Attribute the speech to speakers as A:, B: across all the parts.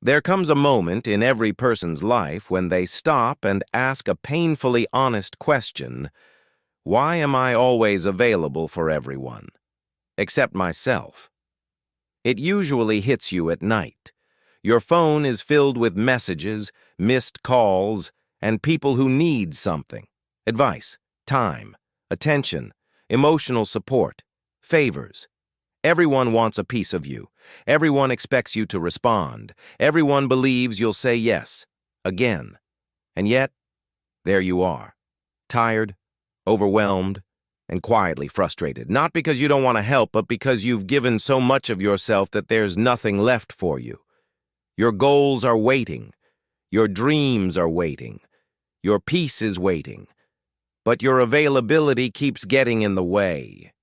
A: There comes a moment in every person's life when they stop and ask a painfully honest question: why am I always available for everyone, except myself? It usually hits you at night. Your phone is filled with messages, missed calls, and people who need something: advice, time, attention, emotional support, favors. Everyone wants a piece of you. Everyone expects you to respond. Everyone believes you'll say yes, again. And yet, there you are, tired, overwhelmed, and quietly frustrated. Not because you don't want to help, but because you've given so much of yourself that there's nothing left for you. Your goals are waiting. Your dreams are waiting. Your peace is waiting. But your availability keeps getting in the way.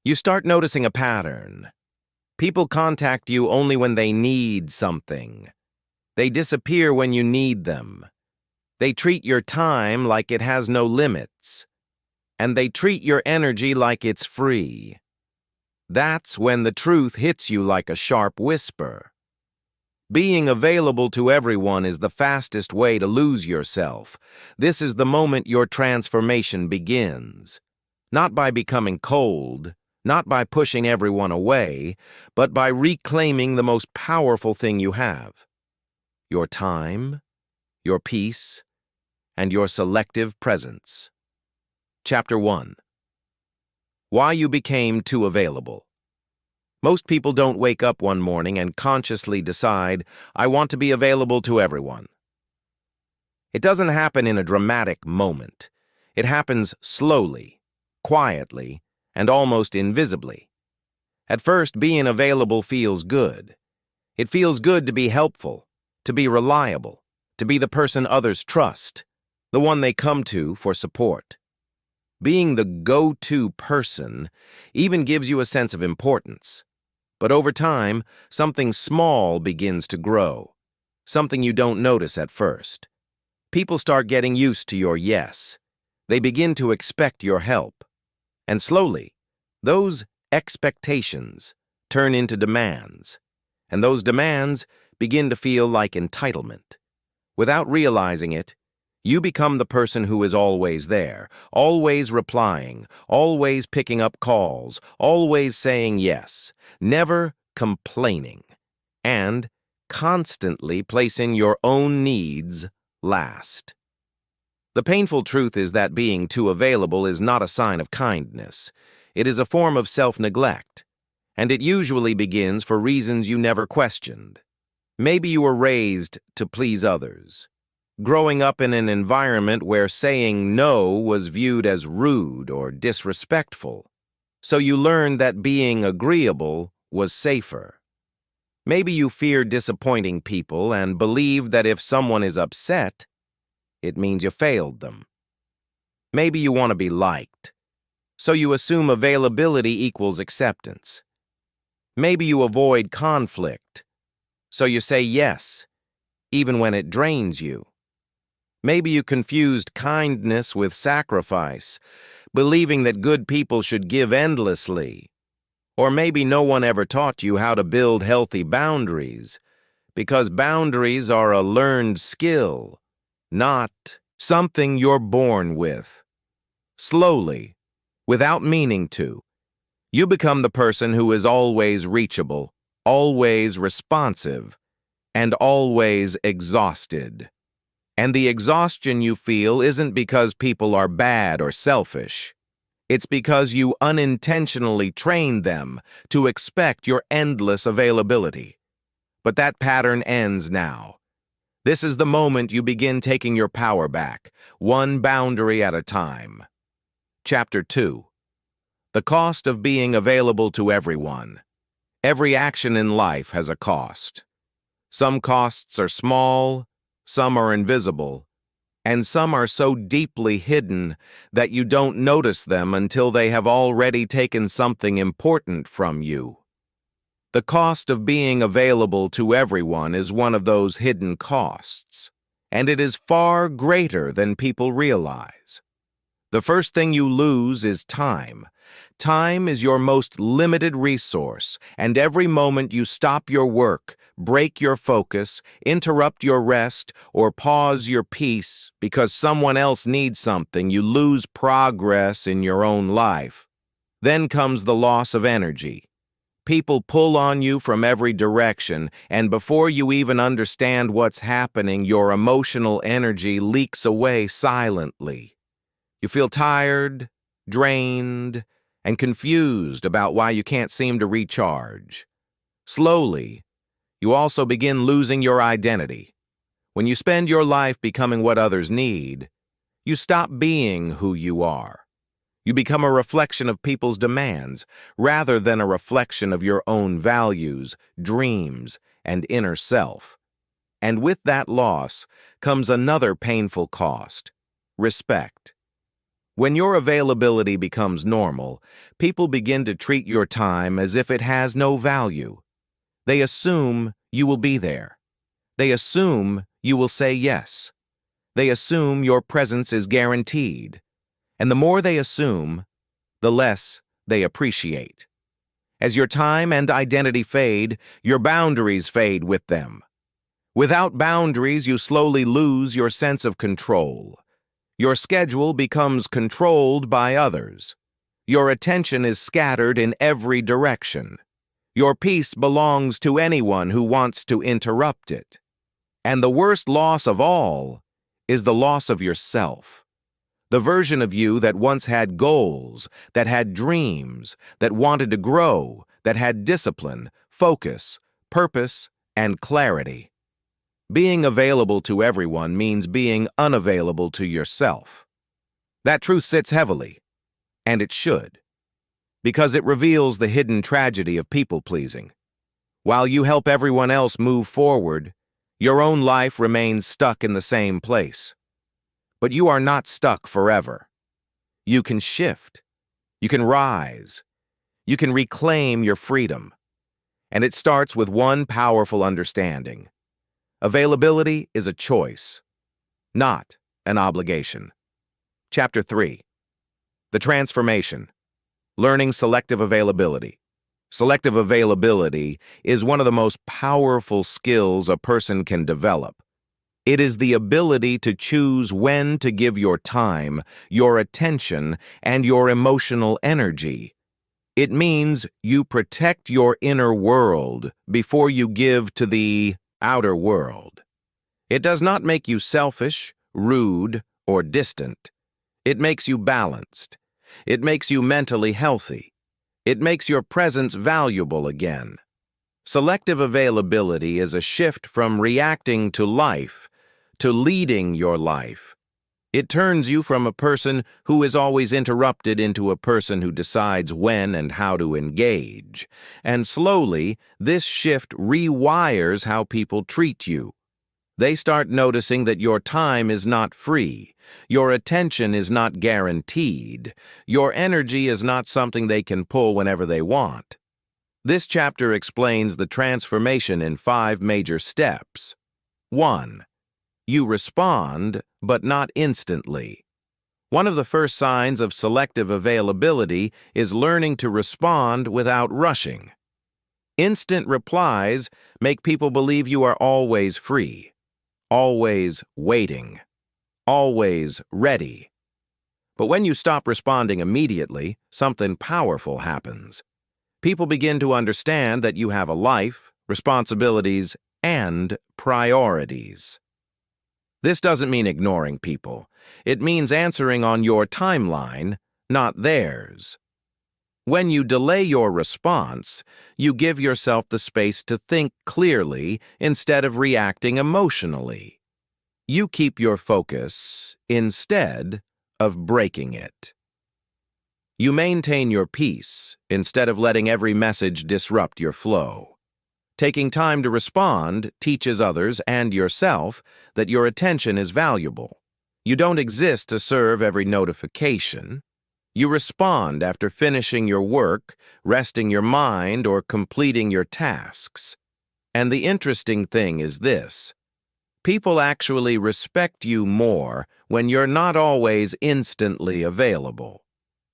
A: You start noticing a pattern. People contact you only when they need something. They disappear when you need them. They treat your time like it has no limits. And they treat your energy like it's free. That's when the truth hits you like a sharp whisper. Being available to everyone is the fastest way to lose yourself. This is the moment your transformation begins. Not by becoming cold, not by pushing everyone away, but by reclaiming the most powerful thing you have: your time, your peace, and your selective presence. Chapter 1. Why you became too available. Most people don't wake up one morning and consciously decide, I want to be available to everyone. It doesn't happen in a dramatic moment. It happens slowly, quietly, and almost invisibly. At first, being available feels good. It feels good to be helpful, to be reliable, to be the person others trust, the one they come to for support. Being the go-to person even gives you a sense of importance. But over time, something small begins to grow, something you don't notice at first. People start getting used to your yes. They begin to expect your help. And slowly, those expectations turn into demands, and those demands begin to feel like entitlement. Without realizing it, you become the person who is always there, always replying, always picking up calls, always saying yes, never complaining, and constantly placing your own needs last. The painful truth is that being too available is not a sign of kindness. It is a form of self-neglect, and it usually begins for reasons you never questioned. Maybe you were raised to please others, growing up in an environment where saying no was viewed as rude or disrespectful, so you learned that being agreeable was safer. Maybe you fear disappointing people and believe that if someone is upset, it means you failed them. Maybe you want to be liked, so you assume availability equals acceptance. Maybe you avoid conflict, so you say yes, even when it drains you. Maybe you confused kindness with sacrifice, believing that good people should give endlessly. Or maybe no one ever taught you how to build healthy boundaries, because boundaries are a learned skill, not something you're born with. Slowly, without meaning to, you become the person who is always reachable, always responsive, and always exhausted. And the exhaustion you feel isn't because people are bad or selfish. It's because you unintentionally trained them to expect your endless availability. But that pattern ends now. This is the moment you begin taking your power back, one boundary at a time. Chapter 2. The cost of being available to everyone. Every action in life has a cost. Some costs are small, some are invisible, and some are so deeply hidden that you don't notice them until they have already taken something important from you. The cost of being available to everyone is one of those hidden costs, and it is far greater than people realize. The first thing you lose is time, Time is your most limited resource, and every moment you stop your work, break your focus, interrupt your rest, or pause your peace because someone else needs something, you lose progress in your own life. Then comes the loss of energy. People pull on you from every direction, and before you even understand what's happening, your emotional energy leaks away silently. You feel tired, drained, and confused about why you can't seem to recharge. Slowly, you also begin losing your identity. When you spend your life becoming what others need, you stop being who you are. You become a reflection of people's demands, rather than a reflection of your own values, dreams, and inner self. And with that loss comes another painful cost: respect. When your availability becomes normal, people begin to treat your time as if it has no value. They assume you will be there. They assume you will say yes. They assume your presence is guaranteed. And the more they assume, the less they appreciate. As your time and identity fade, your boundaries fade with them. Without boundaries, you slowly lose your sense of control. Your schedule becomes controlled by others. Your attention is scattered in every direction. Your peace belongs to anyone who wants to interrupt it. And the worst loss of all is the loss of yourself. The version of you that once had goals, that had dreams, that wanted to grow, that had discipline, focus, purpose, and clarity. Being available to everyone means being unavailable to yourself. That truth sits heavily, and it should, because it reveals the hidden tragedy of people-pleasing. While you help everyone else move forward, your own life remains stuck in the same place. But you are not stuck forever. You can shift. You can rise. You can reclaim your freedom. And it starts with one powerful understanding. Availability is a choice, not an obligation. Chapter 3. The Transformation. Learning Selective Availability. Selective availability is one of the most powerful skills a person can develop. It is the ability to choose when to give your time, your attention, and your emotional energy. It means you protect your inner world before you give to the outer world. It does not make you selfish, rude, or distant. It makes you balanced. It makes you mentally healthy. It makes your presence valuable again. Selective availability is a shift from reacting to life to leading your life. It turns you from a person who is always interrupted into a person who decides when and how to engage. And slowly, this shift rewires how people treat you. They start noticing that your time is not free, your attention is not guaranteed, your energy is not something they can pull whenever they want. This chapter explains the transformation in 5 major steps. 1. You respond, but not instantly. One of the first signs of selective availability is learning to respond without rushing. Instant replies make people believe you are always free, always waiting, always ready. But when you stop responding immediately, something powerful happens. People begin to understand that you have a life, responsibilities, and priorities. This doesn't mean ignoring people. It means answering on your timeline, not theirs. When you delay your response, you give yourself the space to think clearly instead of reacting emotionally. You keep your focus instead of breaking it. You maintain your peace instead of letting every message disrupt your flow. Taking time to respond teaches others and yourself that your attention is valuable. You don't exist to serve every notification. You respond after finishing your work, resting your mind, or completing your tasks. And the interesting thing is this: people actually respect you more when you're not always instantly available.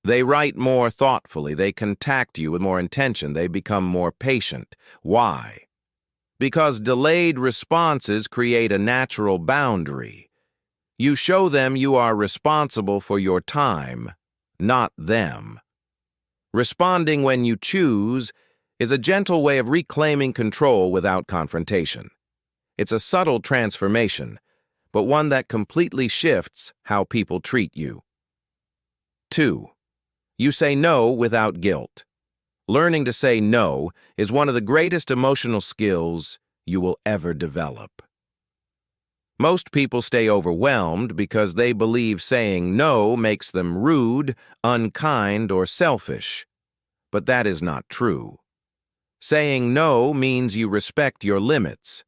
A: They write more thoughtfully. They contact you with more intention. They become more patient. Why? Because delayed responses create a natural boundary. You show them you are responsible for your time, not them. Responding when you choose is a gentle way of reclaiming control without confrontation. It's a subtle transformation, but one that completely shifts how people treat you. 2. You say no without guilt. Learning to say no is one of the greatest emotional skills you will ever develop. Most people stay overwhelmed because they believe saying no makes them rude, unkind, or selfish. But that is not true. Saying no means you respect your limits.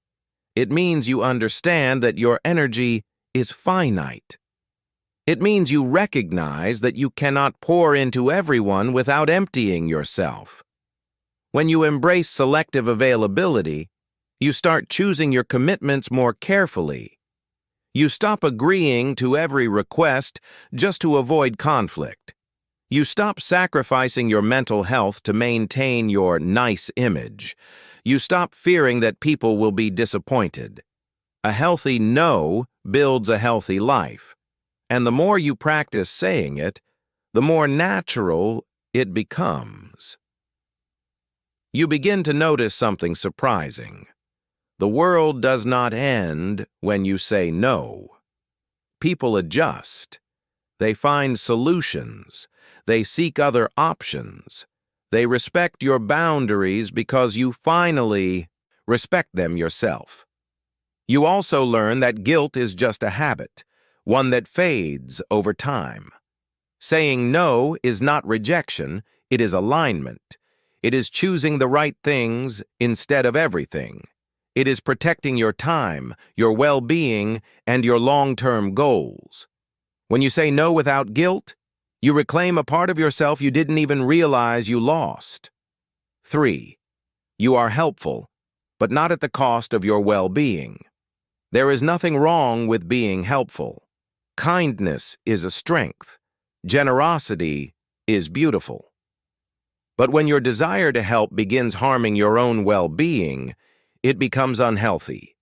A: It means you understand that your energy is finite. It means you recognize that you cannot pour into everyone without emptying yourself. When you embrace selective availability, you start choosing your commitments more carefully. You stop agreeing to every request just to avoid conflict. You stop sacrificing your mental health to maintain your nice image. You stop fearing that people will be disappointed. A healthy no builds a healthy life. And the more you practice saying it, the more natural it becomes. You begin to notice something surprising. The world does not end when you say no. People adjust. They find solutions. They seek other options. They respect your boundaries because you finally respect them yourself. You also learn that guilt is just a habit, one that fades over time. Saying no is not rejection, it is alignment. It is choosing the right things instead of everything. It is protecting your time, your well-being, and your long-term goals. When you say no without guilt, you reclaim a part of yourself you didn't even realize you lost. 3. You are helpful, but not at the cost of your well-being. There is nothing wrong with being helpful. Kindness is a strength. Generosity is beautiful. But when your desire to help begins harming your own well-being, it becomes unhealthy.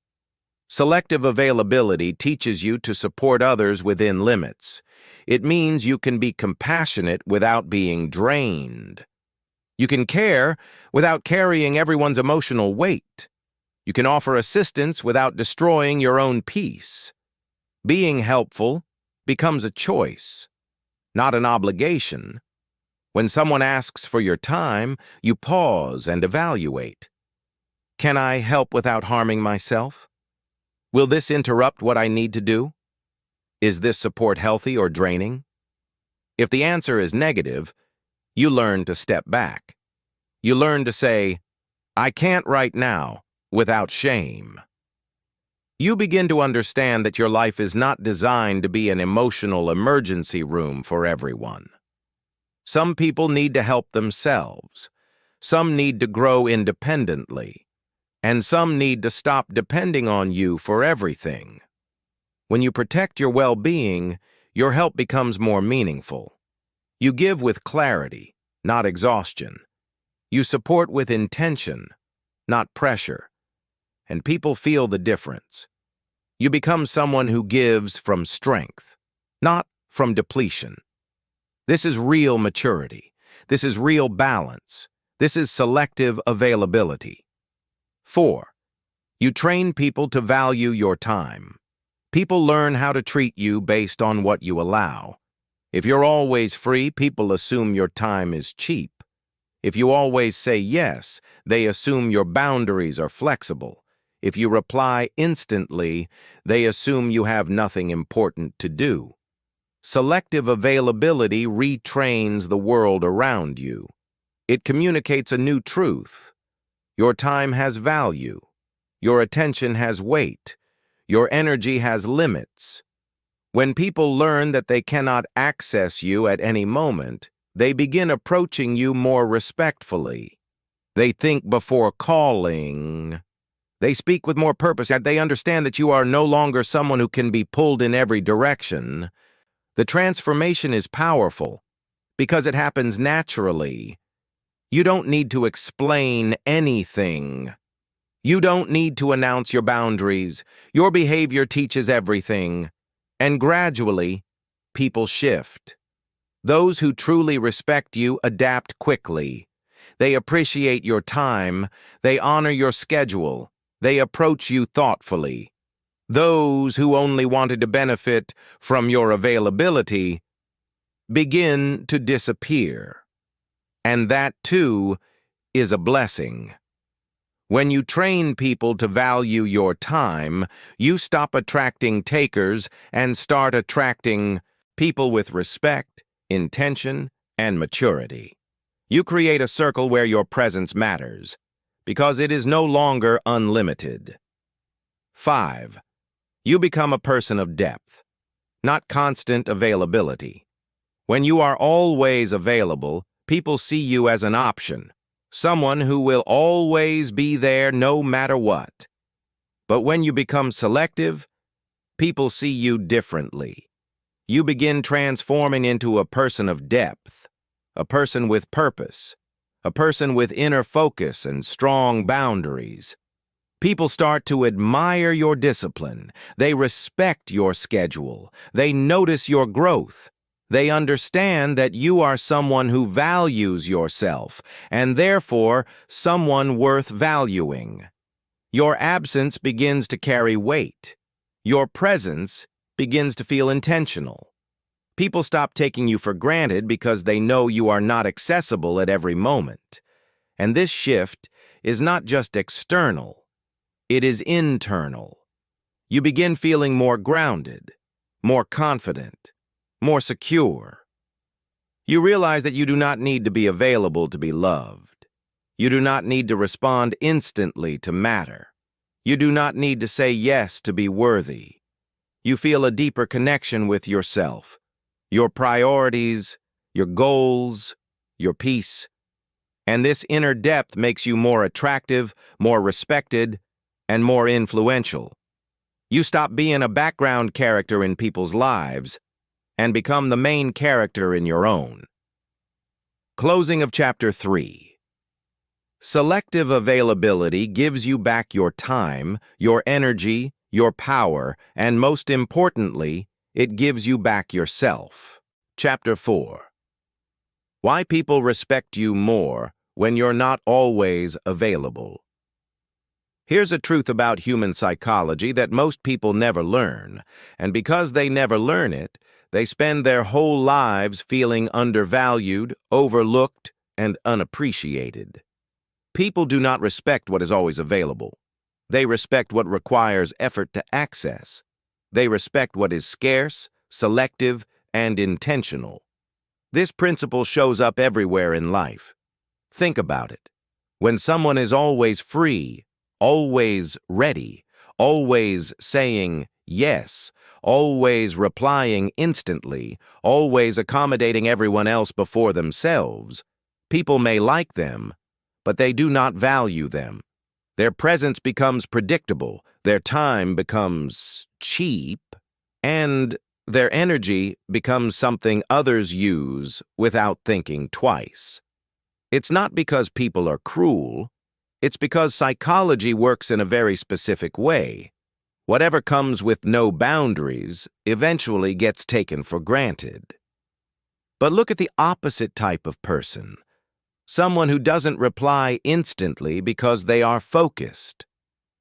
A: Selective availability teaches you to support others within limits. It means you can be compassionate without being drained. You can care without carrying everyone's emotional weight. You can offer assistance without destroying your own peace. Being helpful becomes a choice, not an obligation. When someone asks for your time, you pause and evaluate. Can I help without harming myself? Will this interrupt what I need to do? Is this support healthy or draining? If the answer is negative, you learn to step back. You learn to say, I can't right now, without shame. You begin to understand that your life is not designed to be an emotional emergency room for everyone. Some people need to help themselves. Some need to grow independently. And some need to stop depending on you for everything. When you protect your well-being, your help becomes more meaningful. You give with clarity, not exhaustion. You support with intention, not pressure. And people feel the difference. You become someone who gives from strength, not from depletion. This is real maturity. This is real balance. This is selective availability. 4. You train people to value your time. People learn how to treat you based on what you allow. If you're always free, people assume your time is cheap. If you always say yes, they assume your boundaries are flexible. If you reply instantly, they assume you have nothing important to do. Selective availability retrains the world around you. It communicates a new truth. Your time has value. Your attention has weight. Your energy has limits. When people learn that they cannot access you at any moment, they begin approaching you more respectfully. They think before calling. They speak with more purpose. They understand that you are no longer someone who can be pulled in every direction. The transformation is powerful, because it happens naturally. You don't need to explain anything. You don't need to announce your boundaries. Your behavior teaches everything. And gradually, people shift. Those who truly respect you adapt quickly. They appreciate your time. They honor your schedule. They approach you thoughtfully. Those who only wanted to benefit from your availability begin to disappear. And that, too, is a blessing. When you train people to value your time, you stop attracting takers and start attracting people with respect, intention, and maturity. You create a circle where your presence matters, because it is no longer unlimited. 5. You become a person of depth, not constant availability. When you are always available, people see you as an option, someone who will always be there no matter what. But when you become selective, people see you differently. You begin transforming into a person of depth, a person with purpose, a person with inner focus and strong boundaries. People start to admire your discipline. They respect your schedule. They notice your growth. They understand that you are someone who values yourself, and therefore someone worth valuing. Your absence begins to carry weight. Your presence begins to feel intentional. People stop taking you for granted because they know you are not accessible at every moment. And this shift is not just external, it is internal. You begin feeling more grounded, more confident, more secure. You realize that you do not need to be available to be loved. You do not need to respond instantly to matter. You do not need to say yes to be worthy. You feel a deeper connection with yourself, your priorities, your goals, your peace. And this inner depth makes you more attractive, more respected, and more influential. You stop being a background character in people's lives and become the main character in your own. Closing of Chapter 3. Selective availability gives you back your time, your energy, your power, and most importantly, it gives you back yourself. Chapter 4. Why people respect you more when you're not always available. Here's a truth about human psychology that most people never learn, and because they never learn it, they spend their whole lives feeling undervalued, overlooked, and unappreciated. People do not respect what is always available. They respect what requires effort to access. They respect what is scarce, selective, and intentional. This principle shows up everywhere in life. Think about it. When someone is always free, always ready, always saying yes, always replying instantly, always accommodating everyone else before themselves, people may like them, but they do not value them. Their presence becomes predictable, their time becomes cheap, and their energy becomes something others use without thinking twice. It's not because people are cruel, it's because psychology works in a very specific way. Whatever comes with no boundaries eventually gets taken for granted. But look at the opposite type of person. Someone who doesn't reply instantly because they are focused.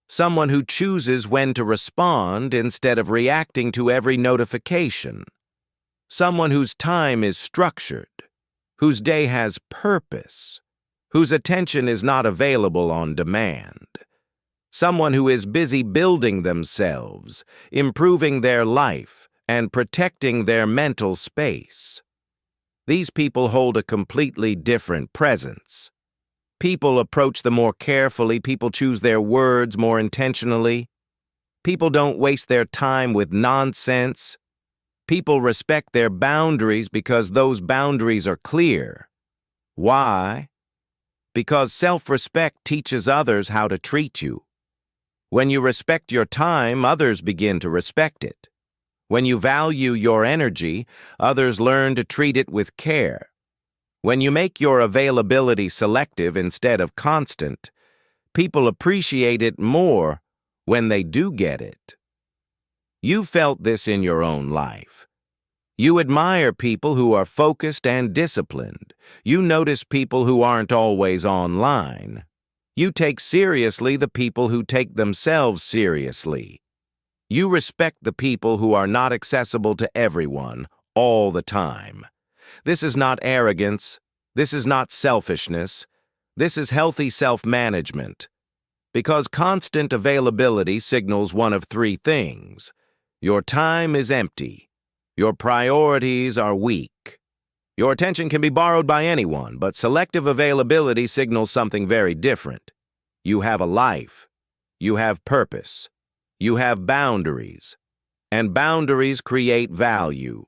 A: Someone who chooses when to respond instead of reacting to every notification. Someone whose time is structured, whose day has purpose, whose attention is not available on demand. Someone who is busy building themselves, improving their life, and protecting their mental space. These people hold a completely different presence. People approach them more carefully, people choose their words more intentionally. People don't waste their time with nonsense. People respect their boundaries because those boundaries are clear. Why? Because self-respect teaches others how to treat you. When you respect your time, others begin to respect it. When you value your energy, others learn to treat it with care. When you make your availability selective instead of constant, people appreciate it more when they do get it. You felt this in your own life. You admire people who are focused and disciplined. You notice people who aren't always online. You take seriously the people who take themselves seriously. You respect the people who are not accessible to everyone all the time. This is not arrogance. This is not selfishness. This is healthy self-management. Because constant availability signals one of three things. Your time is empty. Your priorities are weak. Your attention can be borrowed by anyone, but selective availability signals something very different. You have a life. You have purpose. You have boundaries. And boundaries create value.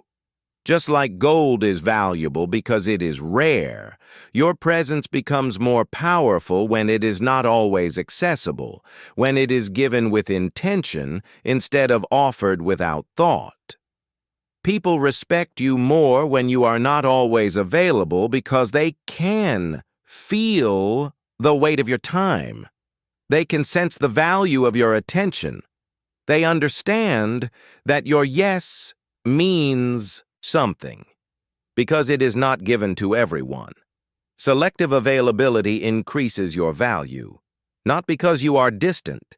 A: Just like gold is valuable because it is rare, your presence becomes more powerful when it is not always accessible, when it is given with intention instead of offered without thought. People respect you more when you are not always available because they can feel the weight of your time. They can sense the value of your attention. They understand that your yes means something because it is not given to everyone. Selective availability increases your value, not because you are distant,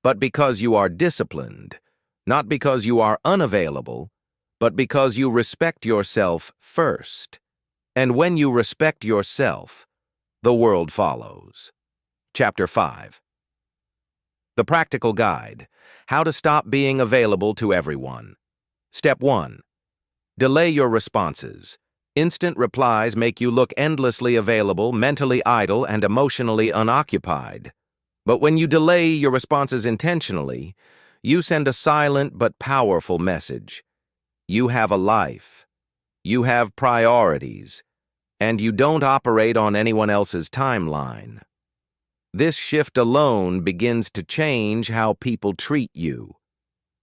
A: but because you are disciplined, not because you are unavailable, but because you respect yourself first. And when you respect yourself, the world follows. Chapter 5. The Practical Guide. How to Stop Being Available to Everyone. Step 1. Delay your responses. Instant replies make you look endlessly available, mentally idle, and emotionally unoccupied. But when you delay your responses intentionally, you send a silent but powerful message. You have a life. You have priorities. And you don't operate on anyone else's timeline. This shift alone begins to change how people treat you.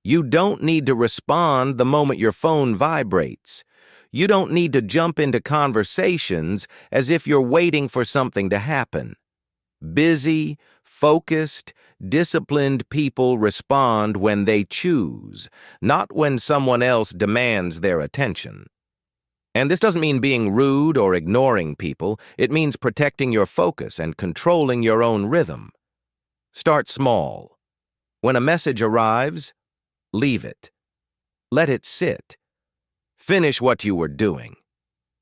A: You don't need to respond the moment your phone vibrates. You don't need to jump into conversations as if you're waiting for something to happen. Busy, focused, disciplined people respond when they choose, not when someone else demands their attention. And this doesn't mean being rude or ignoring people. It means protecting your focus and controlling your own rhythm. Start small. When a message arrives, leave it. Let it sit. Finish what you were doing.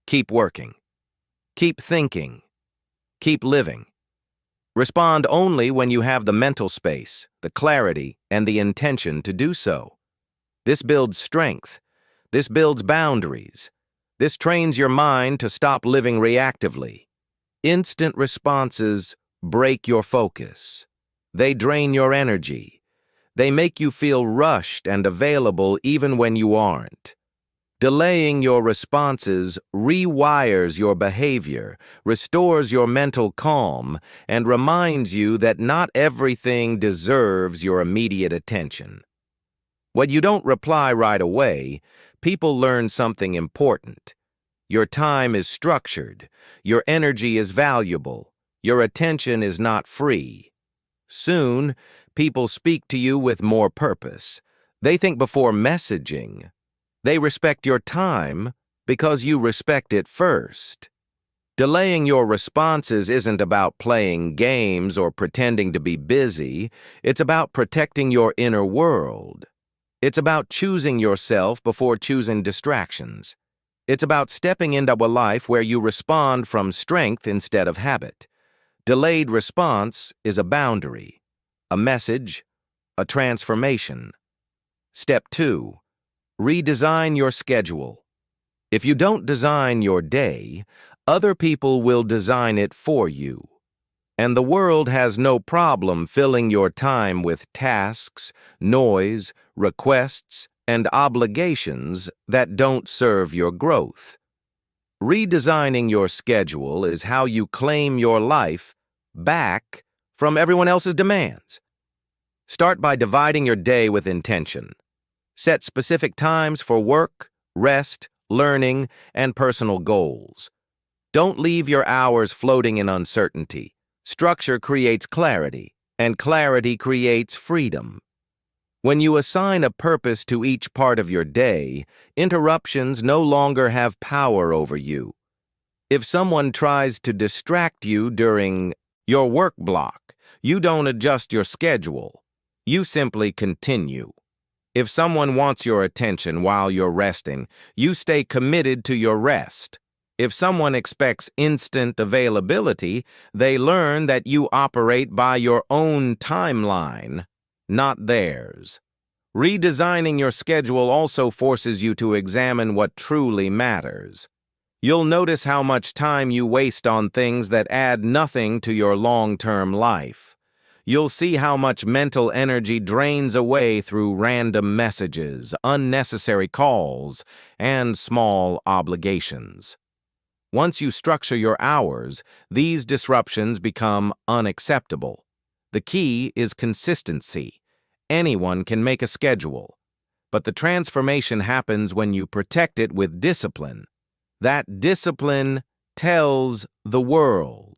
A: Keep working. Keep thinking. Keep living. Respond only when you have the mental space, the clarity, and the intention to do so. This builds strength. This builds boundaries. This trains your mind to stop living reactively. Instant responses break your focus. They drain your energy. They make you feel rushed and available even when you aren't. Delaying your responses rewires your behavior, restores your mental calm, and reminds you that not everything deserves your immediate attention. When you don't reply right away, people learn something important. Your time is structured, your energy is valuable, your attention is not free. Soon, people speak to you with more purpose. They think before messaging. They respect your time because you respect it first. Delaying your responses isn't about playing games or pretending to be busy. It's about protecting your inner world. It's about choosing yourself before choosing distractions. It's about stepping into a life where you respond from strength instead of habit. Delayed response is a boundary, a message, a transformation. Step 2. Redesign your schedule. If you don't design your day, other people will design it for you. And the world has no problem filling your time with tasks, noise, requests, and obligations that don't serve your growth. Redesigning your schedule is how you claim your life back from everyone else's demands. Start by dividing your day with intention. Set specific times for work, rest, learning, and personal goals. Don't leave your hours floating in uncertainty. Structure creates clarity, and clarity creates freedom. When you assign a purpose to each part of your day, interruptions no longer have power over you. If someone tries to distract you during your work block, you don't adjust your schedule. You simply continue. If someone wants your attention while you're resting, you stay committed to your rest. If someone expects instant availability, they learn that you operate by your own timeline, not theirs. Redesigning your schedule also forces you to examine what truly matters. You'll notice how much time you waste on things that add nothing to your long-term life. You'll see how much mental energy drains away through random messages, unnecessary calls, and small obligations. Once you structure your hours, these disruptions become unacceptable. The key is consistency. Anyone can make a schedule, but the transformation happens when you protect it with discipline. That discipline tells the world.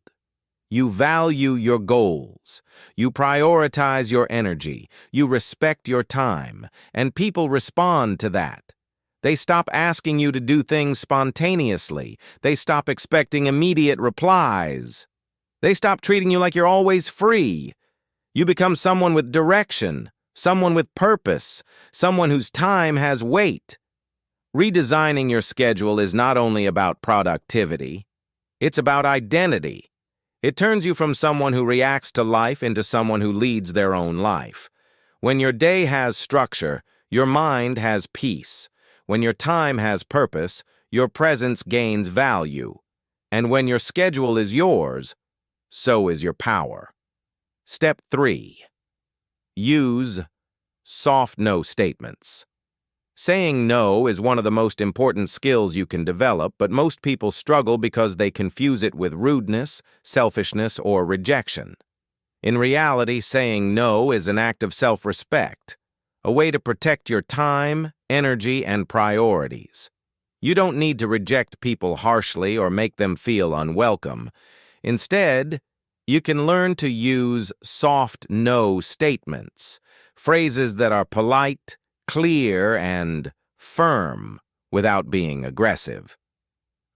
A: You value your goals. You prioritize your energy. You respect your time, and people respond to that. They stop asking you to do things spontaneously. They stop expecting immediate replies. They stop treating you like you're always free. You become someone with direction, someone with purpose, someone whose time has weight. Redesigning your schedule is not only about productivity, it's about identity. It turns you from someone who reacts to life into someone who leads their own life. When your day has structure, your mind has peace. When your time has purpose, your presence gains value. And when your schedule is yours, so is your power. Step 3. Use soft no statements. Saying no is one of the most important skills you can develop, but most people struggle because they confuse it with rudeness, selfishness, or rejection. In reality, saying no is an act of self-respect, a way to protect your time, energy, and priorities. You don't need to reject people harshly or make them feel unwelcome. Instead, you can learn to use soft no statements, phrases that are polite, clear, and firm without being aggressive.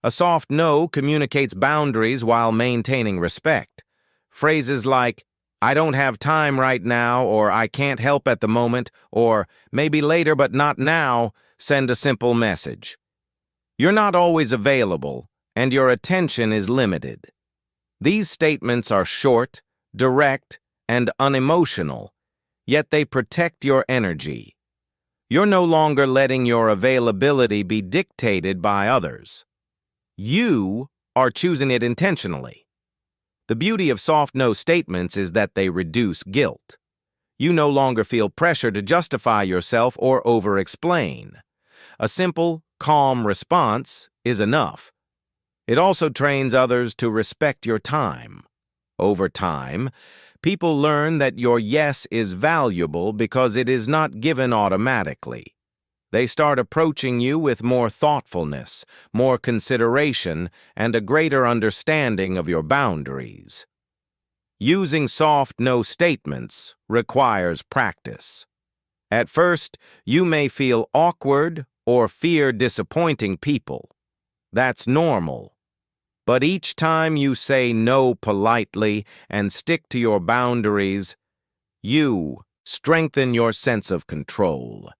A: A soft no communicates boundaries while maintaining respect. Phrases like, "I don't have time right now," or "I can't help at the moment," or "maybe later but not now," send a simple message. You're not always available, and your attention is limited. These statements are short, direct, and unemotional, yet they protect your energy. You're no longer letting your availability be dictated by others. You are choosing it intentionally. The beauty of soft no statements is that they reduce guilt. You no longer feel pressure to justify yourself or over-explain. A simple, calm response is enough. It also trains others to respect your time. Over time, people learn that your yes is valuable because it is not given automatically. They start approaching you with more thoughtfulness, more consideration, and a greater understanding of your boundaries. Using soft no statements requires practice. At first, you may feel awkward or fear disappointing people. That's normal. But each time you say no politely and stick to your boundaries, you strengthen your sense of control.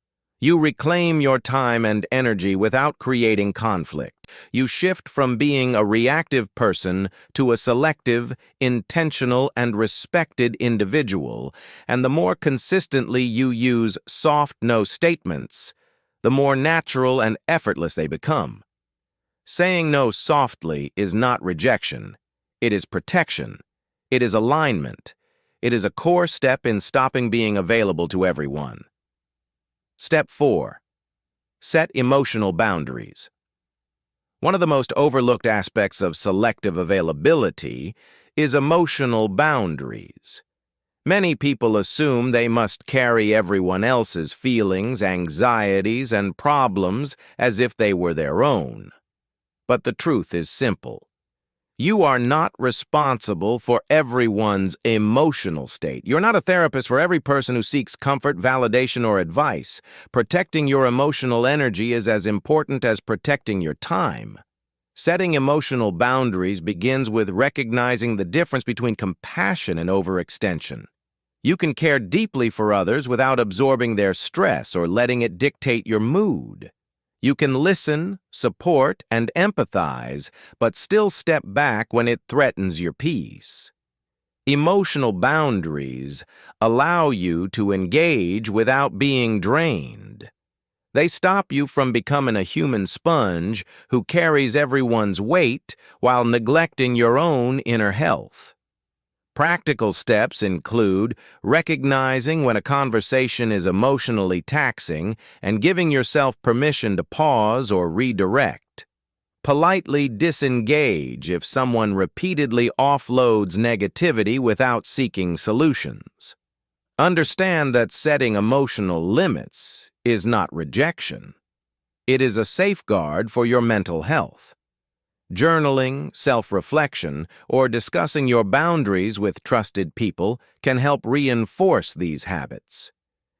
A: You reclaim your time and energy without creating conflict. You shift from being a reactive person to a selective, intentional, and respected individual, and the more consistently you use soft no statements, the more natural and effortless they become. Saying no softly is not rejection. It is protection. It is alignment. It is a core step in stopping being available to everyone. Step 4. Set emotional boundaries. One of the most overlooked aspects of selective availability is emotional boundaries. Many people assume they must carry everyone else's feelings, anxieties, and problems as if they were their own. But the truth is simple. You are not responsible for everyone's emotional state. You're not a therapist for every person who seeks comfort, validation, or advice. Protecting your emotional energy is as important as protecting your time. Setting emotional boundaries begins with recognizing the difference between compassion and overextension. You can care deeply for others without absorbing their stress or letting it dictate your mood. You can listen, support, and empathize, but still step back when it threatens your peace. Emotional boundaries allow you to engage without being drained. They stop you from becoming a human sponge who carries everyone's weight while neglecting your own inner health. Practical steps include recognizing when a conversation is emotionally taxing and giving yourself permission to pause or redirect. Politely disengage if someone repeatedly offloads negativity without seeking solutions. Understand that setting emotional limits is not rejection. It is a safeguard for your mental health. Journaling, self-reflection, or discussing your boundaries with trusted people can help reinforce these habits.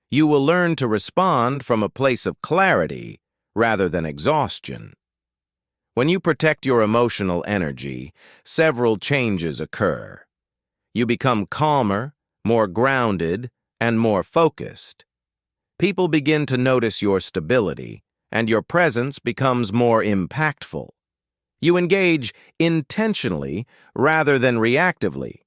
A: You will learn to respond from a place of clarity rather than exhaustion. When you protect your emotional energy, several changes occur. You become calmer, more grounded, and more focused. People begin to notice your stability, and your presence becomes more impactful. You engage intentionally rather than reactively.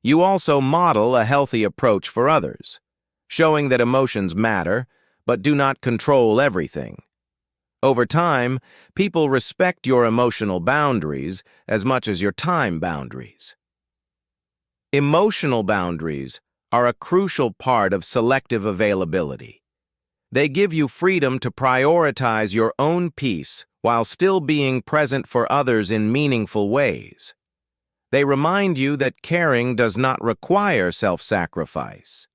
A: You also model a healthy approach for others, showing that emotions matter but do not control everything. Over time, people respect your emotional boundaries as much as your time boundaries. Emotional boundaries are a crucial part of selective availability. They give you freedom to prioritize your own peace while still being present for others in meaningful ways. They remind you that caring does not require self-sacrifice.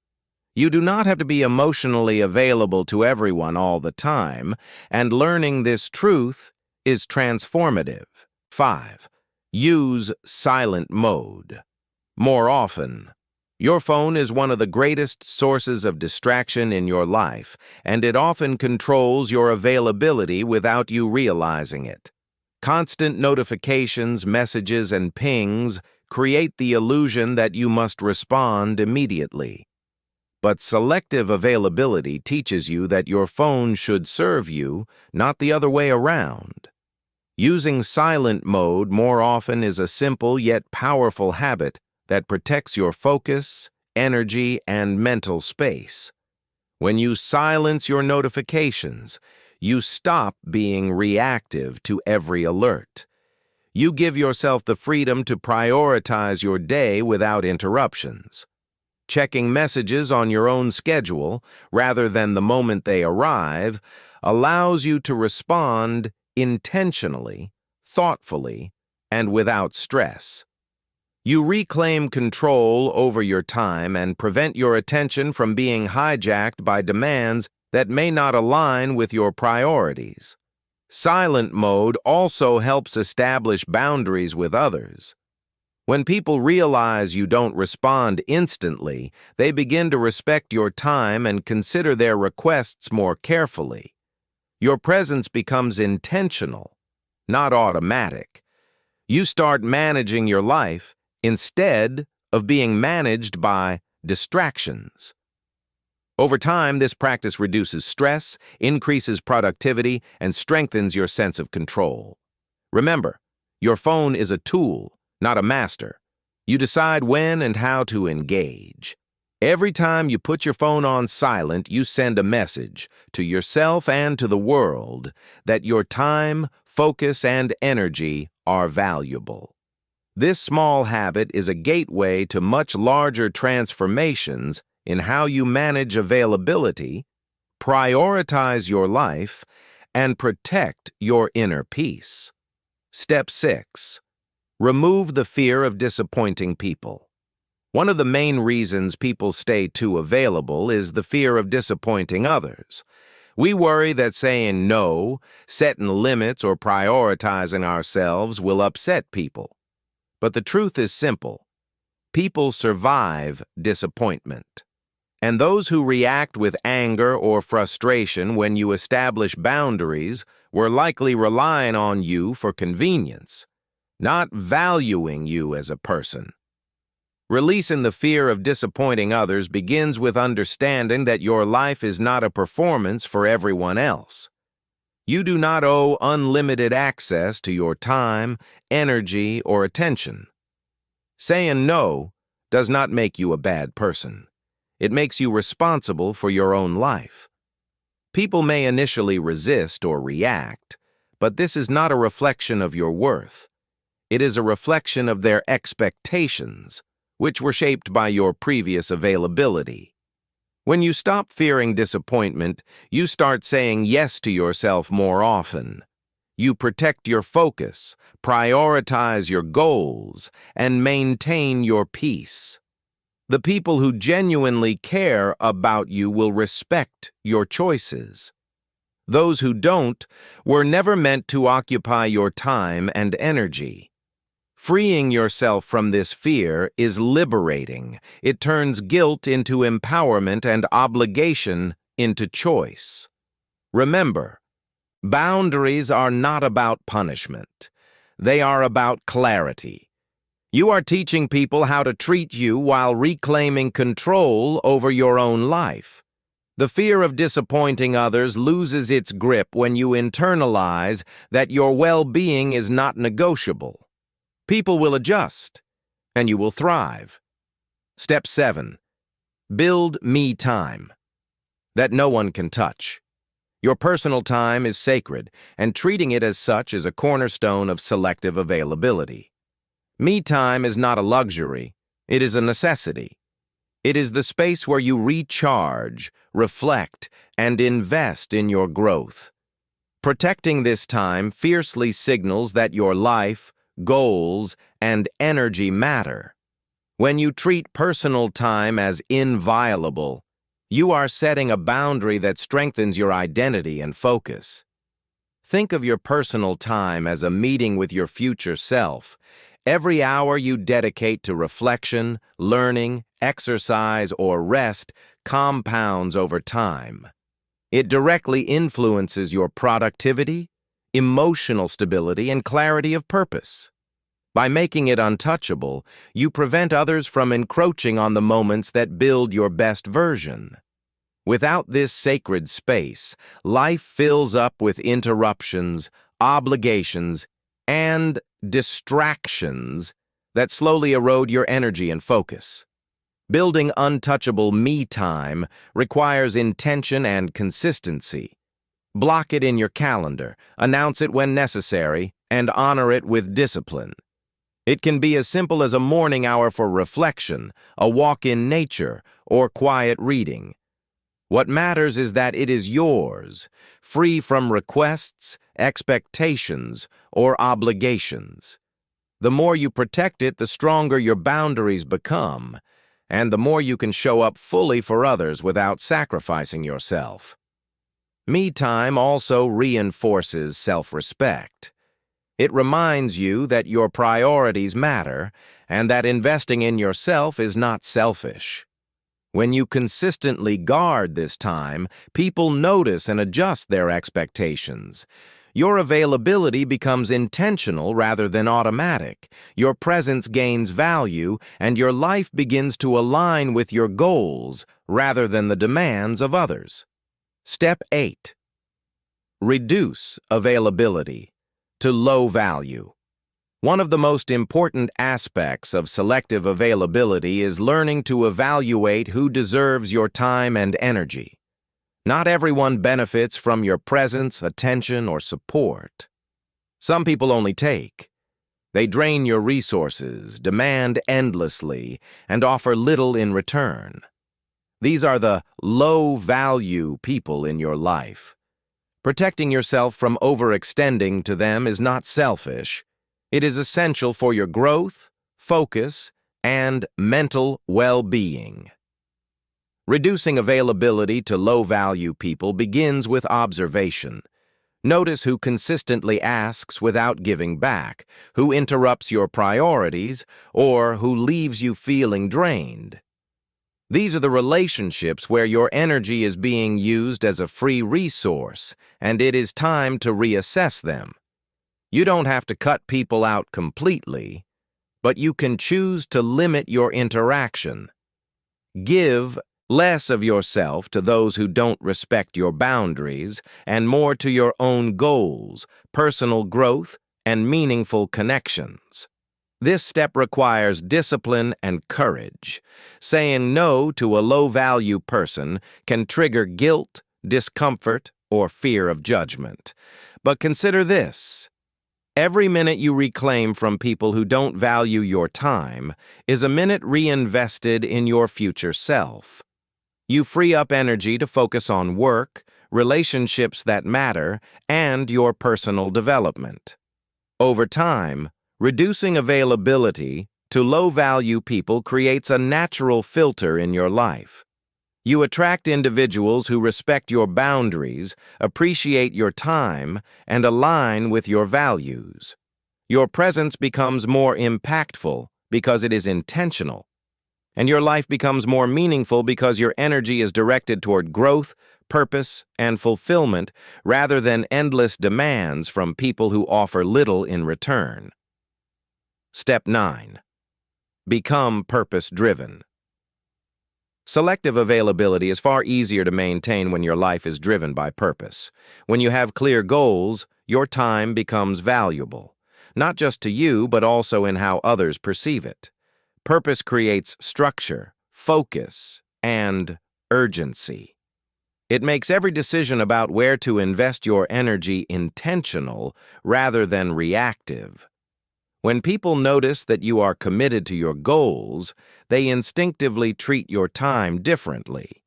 A: You do not have to be emotionally available to everyone all the time, and learning this truth is transformative. 5. Use silent mode more often. Your phone is one of the greatest sources of distraction in your life, and it often controls your availability without you realizing it. Constant notifications, messages, and pings create the illusion that you must respond immediately. But selective availability teaches you that your phone should serve you, not the other way around. Using silent mode more often is a simple yet powerful habit that protects your focus, energy, and mental space. When you silence your notifications, you stop being reactive to every alert. You give yourself the freedom to prioritize your day without interruptions. Checking messages on your own schedule, rather than the moment they arrive, allows you to respond intentionally, thoughtfully, and without stress. You reclaim control over your time and prevent your attention from being hijacked by demands that may not align with your priorities. Silent mode also helps establish boundaries with others. When people realize you don't respond instantly, they begin to respect your time and consider their requests more carefully. Your presence becomes intentional, not automatic. You start managing your life instead of being managed by distractions. Over time, this practice reduces stress, increases productivity, and strengthens your sense of control. Remember, your phone is a tool, not a master. You decide when and how to engage. Every time you put your phone on silent, you send a message to yourself and to the world that your time, focus, and energy are valuable. This small habit is a gateway to much larger transformations in how you manage availability, prioritize your life, and protect your inner peace. Step 6. Remove the fear of disappointing people. One of the main reasons people stay too available is the fear of disappointing others. We worry that saying no, setting limits, or prioritizing ourselves will upset people. But the truth is simple. People survive disappointment. And those who react with anger or frustration when you establish boundaries were likely relying on you for convenience, not valuing you as a person. Releasing the fear of disappointing others begins with understanding that your life is not a performance for everyone else. You do not owe unlimited access to your time, energy, or attention. Saying no does not make you a bad person. It makes you responsible for your own life. People may initially resist or react, but this is not a reflection of your worth. It is a reflection of their expectations, which were shaped by your previous availability. When you stop fearing disappointment, you start saying yes to yourself more often. You protect your focus, prioritize your goals, and maintain your peace. The people who genuinely care about you will respect your choices. Those who don't were never meant to occupy your time and energy. Freeing yourself from this fear is liberating. It turns guilt into empowerment and obligation into choice. Remember, boundaries are not about punishment. They are about clarity. You are teaching people how to treat you while reclaiming control over your own life. The fear of disappointing others loses its grip when you internalize that your well-being is not negotiable. People will adjust, and you will thrive. Step 7. Build me time that no one can touch. Your personal time is sacred, and treating it as such is a cornerstone of selective availability. Me time is not a luxury, it is a necessity. It is the space where you recharge, reflect, and invest in your growth. Protecting this time fiercely signals that your life, goals, and energy matter. When you treat personal time as inviolable, you are setting a boundary that strengthens your identity and focus. Think of your personal time as a meeting with your future self. Every hour you dedicate to reflection, learning, exercise, or rest compounds over time. It directly influences your productivity, emotional stability, and clarity of purpose. By making it untouchable, you prevent others from encroaching on the moments that build your best version. Without this sacred space, life fills up with interruptions, obligations, and distractions that slowly erode your energy and focus. Building untouchable me time requires intention and consistency. Block it in your calendar, announce it when necessary, and honor it with discipline. It can be as simple as a morning hour for reflection, a walk in nature, or quiet reading. What matters is that it is yours, free from requests, expectations, or obligations. The more you protect it, the stronger your boundaries become, and the more you can show up fully for others without sacrificing yourself. Me time also reinforces self-respect. It reminds you that your priorities matter and that investing in yourself is not selfish. When you consistently guard this time, people notice and adjust their expectations. Your availability becomes intentional rather than automatic. Your presence gains value, and your life begins to align with your goals rather than the demands of others. Step 8. Reduce availability to low value. One of the most important aspects of selective availability is learning to evaluate who deserves your time and energy. Not everyone benefits from your presence, attention, or support. Some people only take. They drain your resources, demand endlessly, and offer little in return. These are the low-value people in your life. Protecting yourself from overextending to them is not selfish. It is essential for your growth, focus, and mental well-being. Reducing availability to low-value people begins with observation. Notice who consistently asks without giving back, who interrupts your priorities, or who leaves you feeling drained. These are the relationships where your energy is being used as a free resource, and it is time to reassess them. You don't have to cut people out completely, but you can choose to limit your interaction. Give less of yourself to those who don't respect your boundaries and more to your own goals, personal growth, and meaningful connections. This step requires discipline and courage. Saying no to a low-value person can trigger guilt, discomfort, or fear of judgment. But consider this. Every minute you reclaim from people who don't value your time is a minute reinvested in your future self. You free up energy to focus on work, relationships that matter, and your personal development. Over time, reducing availability to low-value people creates a natural filter in your life. You attract individuals who respect your boundaries, appreciate your time, and align with your values. Your presence becomes more impactful because it is intentional, and your life becomes more meaningful because your energy is directed toward growth, purpose, and fulfillment rather than endless demands from people who offer little in return. Step 9. Become purpose-driven. Selective availability is far easier to maintain when your life is driven by purpose. When you have clear goals, your time becomes valuable, not just to you, but also in how others perceive it. Purpose creates structure, focus, and urgency. It makes every decision about where to invest your energy intentional rather than reactive. When people notice that you are committed to your goals, they instinctively treat your time differently.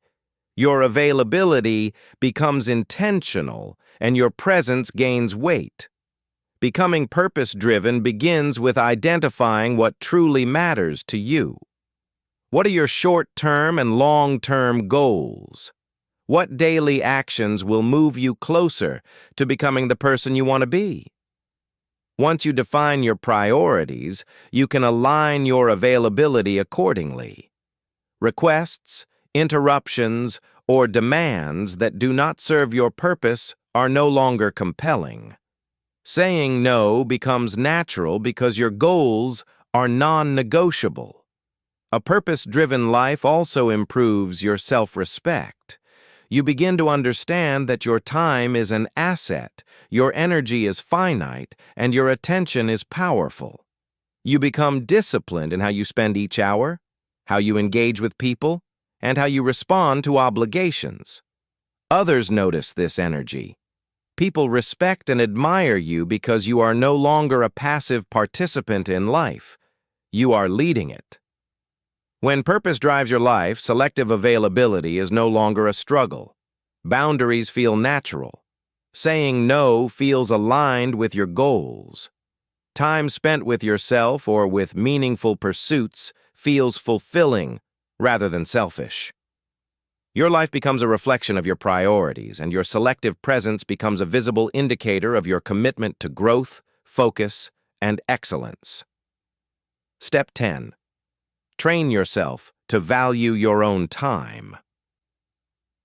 A: Your availability becomes intentional, and your presence gains weight. Becoming purpose-driven begins with identifying what truly matters to you. What are your short-term and long-term goals? What daily actions will move you closer to becoming the person you want to be? Once you define your priorities, you can align your availability accordingly. Requests, interruptions, or demands that do not serve your purpose are no longer compelling. Saying no becomes natural because your goals are non-negotiable. A purpose-driven life also improves your self-respect. You begin to understand that your time is an asset, your energy is finite, and your attention is powerful. You become disciplined in how you spend each hour, how you engage with people, and how you respond to obligations. Others notice this energy. People respect and admire you because you are no longer a passive participant in life. You are leading it. When purpose drives your life, selective availability is no longer a struggle. Boundaries feel natural. Saying no feels aligned with your goals. Time spent with yourself or with meaningful pursuits feels fulfilling rather than selfish. Your life becomes a reflection of your priorities, and your selective presence becomes a visible indicator of your commitment to growth, focus, and excellence. Step 10. Train yourself to value your own time.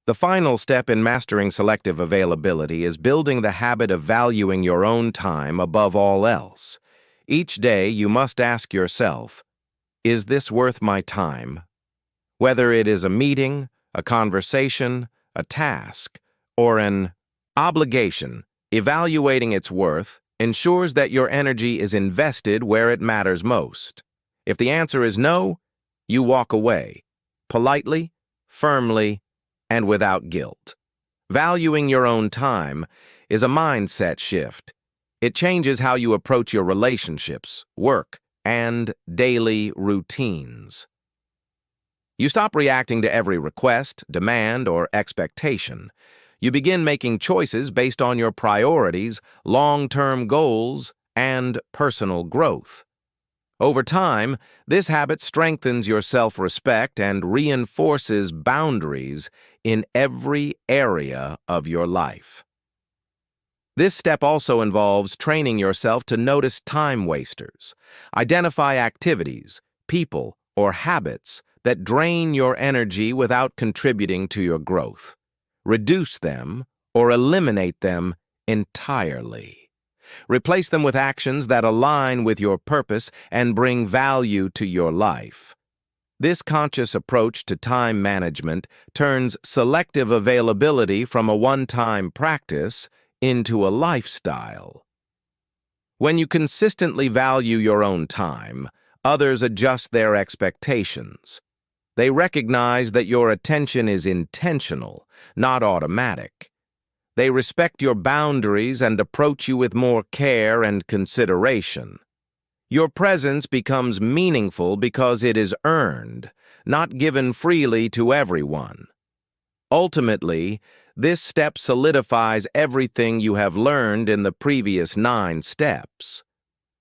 A: The final step in mastering selective availability is building the habit of valuing your own time above all else. Each day you must ask yourself, is this worth my time? Whether it is a meeting, a conversation, a task, or an obligation, evaluating its worth ensures that your energy is invested where it matters most. If the answer is no, you walk away, politely, firmly, and without guilt. Valuing your own time is a mindset shift. It changes how you approach your relationships, work, and daily routines. You stop reacting to every request, demand, or expectation. You begin making choices based on your priorities, long-term goals, and personal growth. Over time, this habit strengthens your self-respect and reinforces boundaries in every area of your life. This step also involves training yourself to notice time wasters. Identify activities, people, or habits that drain your energy without contributing to your growth. Reduce them or eliminate them entirely. Replace them with actions that align with your purpose and bring value to your life. This conscious approach to time management turns selective availability from a one-time practice into a lifestyle. When you consistently value your own time, others adjust their expectations. They recognize that your attention is intentional, not automatic. They respect your boundaries and approach you with more care and consideration. Your presence becomes meaningful because it is earned, not given freely to everyone. Ultimately, this step solidifies everything you have learned in the previous 9 steps.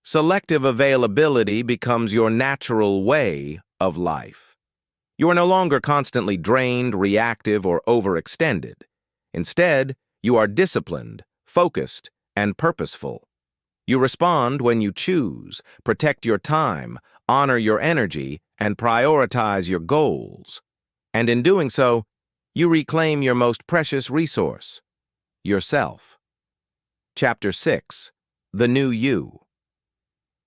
A: Selective availability becomes your natural way of life. You are no longer constantly drained, reactive, or overextended. Instead, you are disciplined, focused, and purposeful. You respond when you choose, protect your time, honor your energy, and prioritize your goals. And in doing so, you reclaim your most precious resource, yourself. Chapter 6. The New You.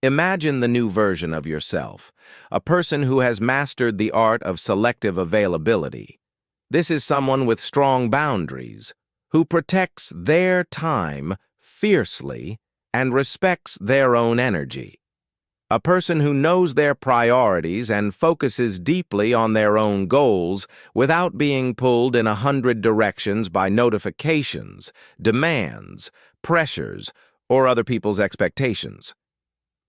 A: Imagine the new version of yourself, a person who has mastered the art of selective availability. This is someone with strong boundaries, who protects their time fiercely and respects their own energy. A person who knows their priorities and focuses deeply on their own goals without being pulled in 100 directions by notifications, demands, pressures, or other people's expectations.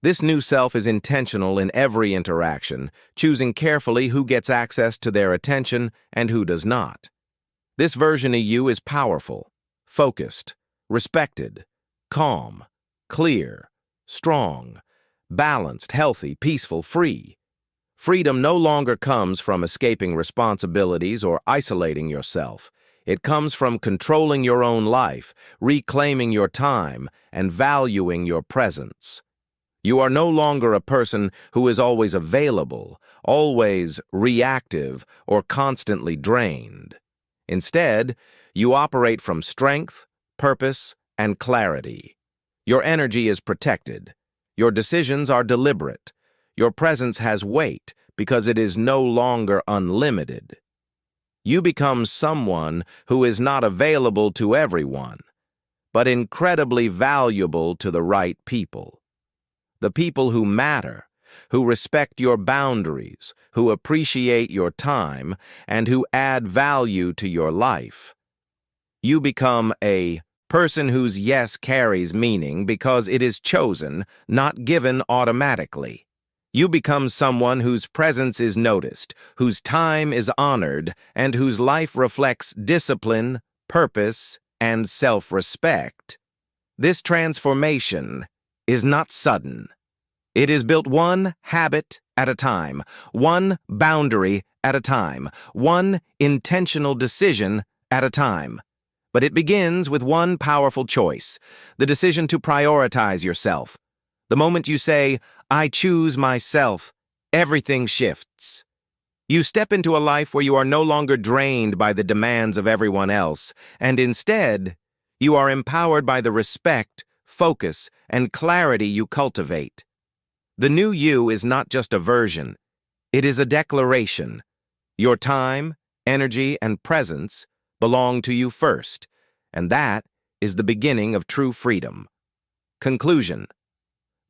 A: This new self is intentional in every interaction, choosing carefully who gets access to their attention and who does not. This version of you is powerful, focused, respected, calm, clear, strong, balanced, healthy, peaceful, free. Freedom no longer comes from escaping responsibilities or isolating yourself. It comes from controlling your own life, reclaiming your time, and valuing your presence. You are no longer a person who is always available, always reactive, or constantly drained. Instead, you operate from strength, purpose, and clarity. Your energy is protected. Your decisions are deliberate. Your presence has weight because it is no longer unlimited. You become someone who is not available to everyone, but incredibly valuable to the right people. The people who matter, who respect your boundaries, who appreciate your time, and who add value to your life. You become a person whose yes carries meaning because it is chosen, not given automatically. You become someone whose presence is noticed, whose time is honored, and whose life reflects discipline, purpose, and self-respect. This transformation is not sudden. It is built one habit at a time, one boundary at a time, one intentional decision at a time. But it begins with one powerful choice, the decision to prioritize yourself. The moment you say, "I choose myself," everything shifts. You step into a life where you are no longer drained by the demands of everyone else, and instead, you are empowered by the respect, focus, and clarity you cultivate. The new you is not just a version, it is a declaration. Your time, energy, and presence belong to you first, and that is the beginning of true freedom. Conclusion.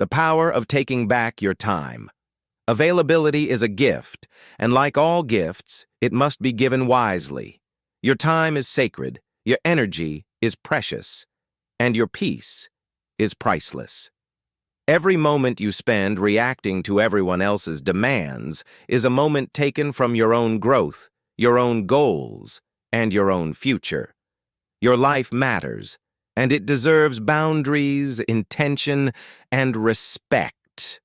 A: The power of taking back your time. Availability is a gift, and like all gifts, it must be given wisely. Your time is sacred, your energy is precious, and your peace is priceless. Every moment you spend reacting to everyone else's demands is a moment taken from your own growth, your own goals, and your own future. Your life matters, and it deserves boundaries, intention, and respect.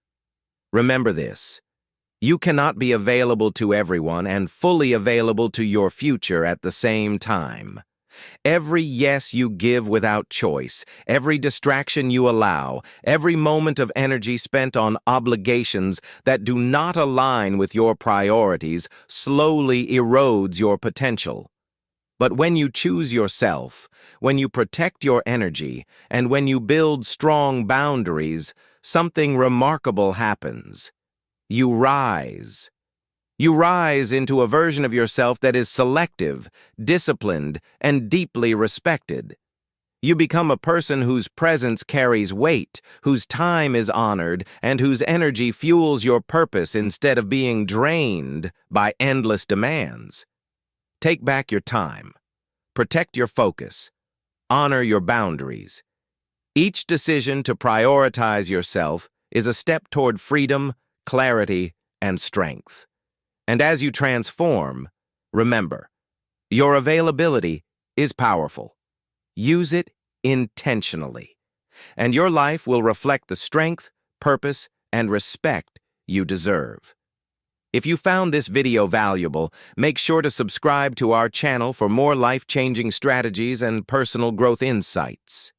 A: Remember this: you cannot be available to everyone and fully available to your future at the same time. Every yes you give without choice, every distraction you allow, every moment of energy spent on obligations that do not align with your priorities slowly erodes your potential. But when you choose yourself, when you protect your energy, and when you build strong boundaries, something remarkable happens. You rise. You rise into a version of yourself that is selective, disciplined, and deeply respected. You become a person whose presence carries weight, whose time is honored, and whose energy fuels your purpose instead of being drained by endless demands. Take back your time. Protect your focus. Honor your boundaries. Each decision to prioritize yourself is a step toward freedom, clarity, and strength. And as you transform, remember, your availability is powerful. Use it intentionally, and your life will reflect the strength, purpose, and respect you deserve. If you found this video valuable, make sure to subscribe to our channel for more life-changing strategies and personal growth insights.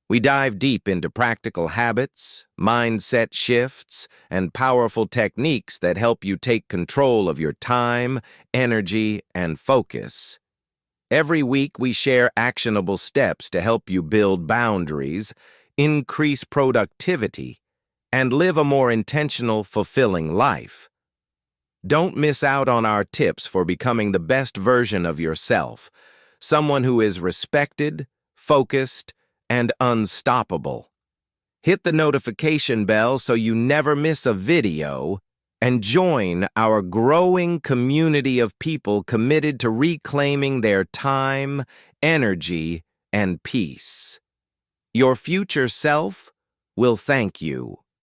A: We dive deep into practical habits, mindset shifts, and powerful techniques that help you take control of your time, energy, and focus. Every week, we share actionable steps to help you build boundaries, increase productivity, and live a more intentional, fulfilling life. Don't miss out on our tips for becoming the best version of yourself, someone who is respected, focused, and unstoppable. Hit the notification bell so you never miss a video, and join our growing community of people committed to reclaiming their time, energy, and peace. Your future self will thank you.